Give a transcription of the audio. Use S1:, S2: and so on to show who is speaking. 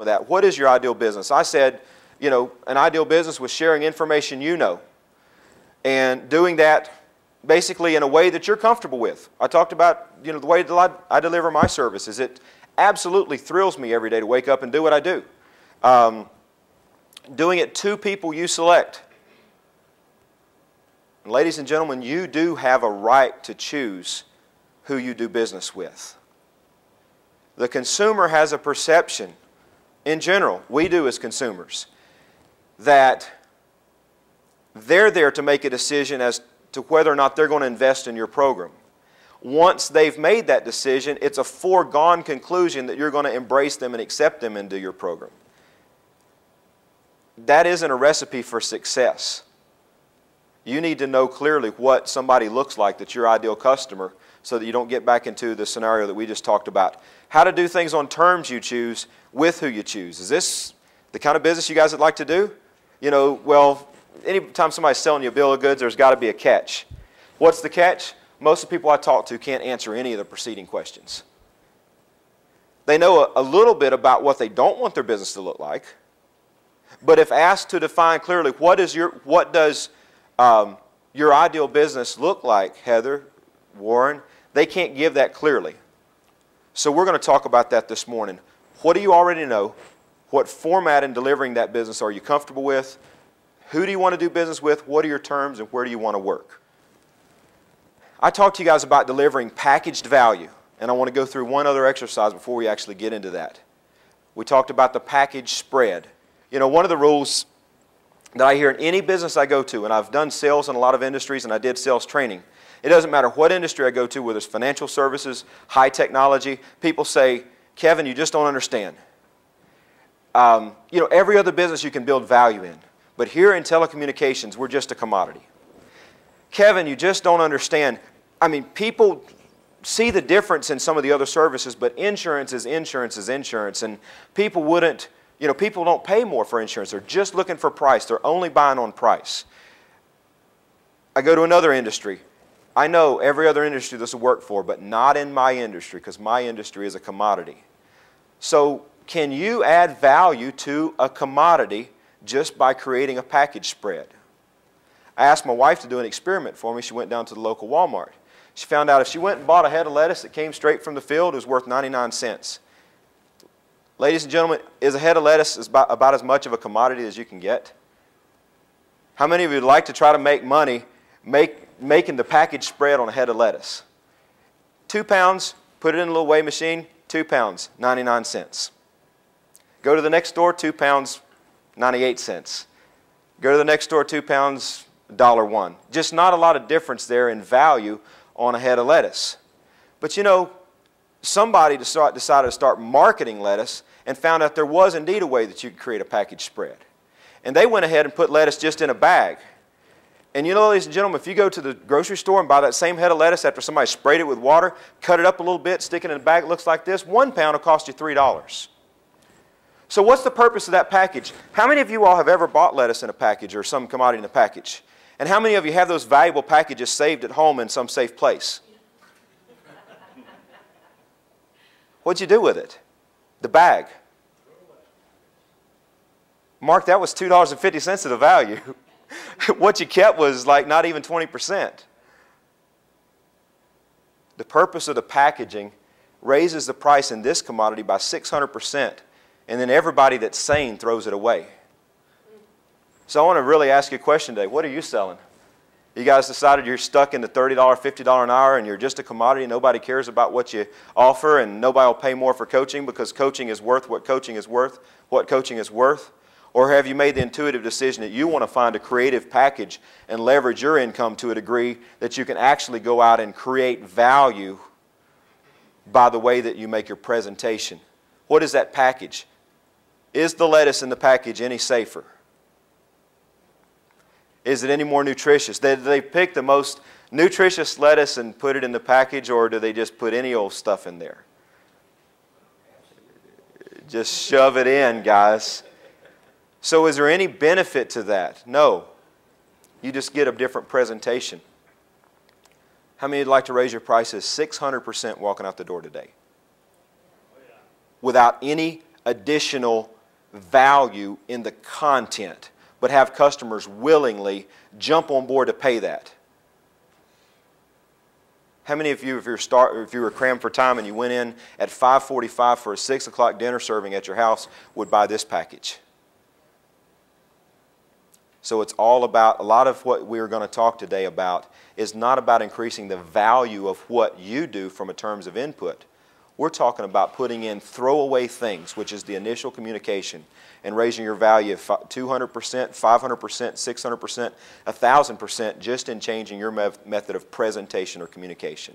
S1: with that. What is your ideal business? I said, you know, an ideal business was sharing information you know and doing that basically in a way that you're comfortable with. I talked about, you know, the way that I deliver my services. It absolutely thrills me every day to wake up and do what I do. Doing it to people you select. And ladies and gentlemen, you do have a right to choose who you do business with. The consumer has a perception, in general, we do as consumers, that they're there to make a decision as to whether or not they're going to invest in your program. Once they've made that decision, it's a foregone conclusion that you're going to embrace them and accept them into your program. That isn't a recipe for success. You need to know clearly what somebody looks like that's your ideal customer so that you don't get back into the scenario that we just talked about. How to do things on terms you choose with who you choose. Is this the kind of business you guys would like to do? You know, well, anytime somebody's selling you a bill of goods, there's got to be a catch. What's the catch? Most of the people I talk to can't answer any of the preceding questions. They know a little bit about what they don't want their business to look like, but if asked to define clearly what does your ideal business look like, Heather, Warren, they can't give that clearly. So we're going to talk about that this morning. What do you already know? What format in delivering that business are you comfortable with? Who do you want to do business with? What are your terms and where do you want to work? I talked to you guys about delivering packaged value, and I want to go through one other exercise before we actually get into that. We talked about the package spread. You know, one of the rules that I hear in any business I go to, and I've done sales in a lot of industries and I did sales training. It doesn't matter what industry I go to, whether it's financial services, high technology, people say, Kevin, you just don't understand. You know, every other business you can build value in, but here in telecommunications, we're just a commodity. Kevin, you just don't understand. I mean, people see the difference in some of the other services, but insurance is insurance is insurance, and people wouldn't, you know, people don't pay more for insurance. They're just looking for price. They're only buying on price. I go to another industry. I know every other industry this will work for, but not in my industry because my industry is a commodity. So can you add value to a commodity just by creating a package spread? I asked my wife to do an experiment for me. She went down to the local Walmart. She found out if she went and bought a head of lettuce that came straight from the field, it was worth 99 cents. Ladies and gentlemen, is a head of lettuce about as much of a commodity as you can get? How many of you would like to try to make money making the package spread on a head of lettuce? 2 pounds, put it in a little weigh machine, 2 pounds, 99 cents. Go to the next store, 2 pounds, 98 cents. Go to the next store, 2 pounds, $1. Just not a lot of difference there in value on a head of lettuce. But you know, somebody decided to start marketing lettuce and found out there was indeed a way that you could create a package spread. And they went ahead and put lettuce just in a bag. And you know, ladies and gentlemen, if you go to the grocery store and buy that same head of lettuce after somebody sprayed it with water, cut it up a little bit, stick it in a bag that looks like this, 1 pound will cost you $3. So what's the purpose of that package? How many of you all have ever bought lettuce in a package or some commodity in a package? And how many of you have those valuable packages saved at home in some safe place? What'd you do with it? The bag. Mark, that was $2.50 of the value. What you kept was like not even 20%. The purpose of the packaging raises the price in this commodity by 600%, and then everybody that's sane throws it away. So I want to really ask you a question today. What are you selling? You guys decided you're stuck in the $30, $50 an hour and you're just a commodity. Nobody cares about what you offer and nobody will pay more for coaching because coaching is worth what coaching is worth, Or have you made the intuitive decision that you want to find a creative package and leverage your income to a degree that you can actually go out and create value by the way that you make your presentation? What is that package? Is the lettuce in the package any safer? Is it any more nutritious? Did they pick the most nutritious lettuce and put it in the package, or do they just put any old stuff in there? Just shove it in, guys. So is there any benefit to that? No. You just get a different presentation. How many would like to raise your prices 600% walking out the door today? Without any additional value in the content, but have customers willingly jump on board to pay that. How many of you, if you were crammed for time and you went in at 5:45 for a 6 o'clock dinner serving at your house, would buy this package? So it's all about, a lot of what we're going to talk today about is not about increasing the value of what you do from a terms of input. We're talking about putting in throwaway things, which is the initial communication, and raising your value 200%, 500%, 600%, 1,000% just in changing your method of presentation or communication.